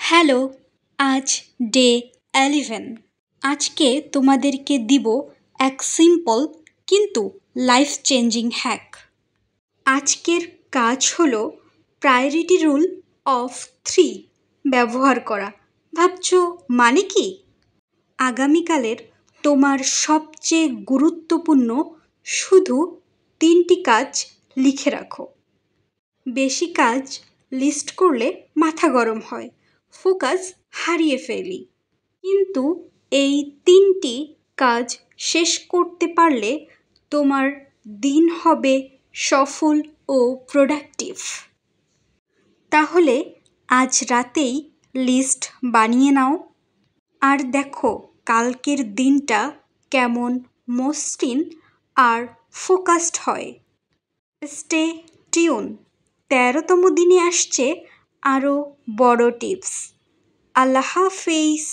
Hello, আজ day 11। আজকে তোমাদেরকে দিব এক সিম্পল কিন্তু লাইফ চেঞ্জিং হ্যাক। আজকের কাজ হলো প্রায়োরিটি রুল অফ 3 ব্যবহার করা। ভাবছো মানে কি? আগামীকালের তোমার সবচেয়ে গুরুত্বপূর্ণ শুধু 3টি কাজ লিখে রাখো। বেশি কাজ লিস্ট করলে মাথা গরম হয়, ফোকাস হারিয়ে ফেলি। কিন্তু এই 3টি কাজ শেষ করতে পারলে তোমার দিন হবে সফল ও প্রোডাক্টিভ। তাহলে আজ রাতেই লিস্ট বানিয়ে নাও আর দেখো কালকের দিনটা কেমন মসৃণ আর ফোকাসড হয়। স্টে টিউন, 13তম দিনে আসছে আরও বড় টিপস। আল্লাহ হাফেজ।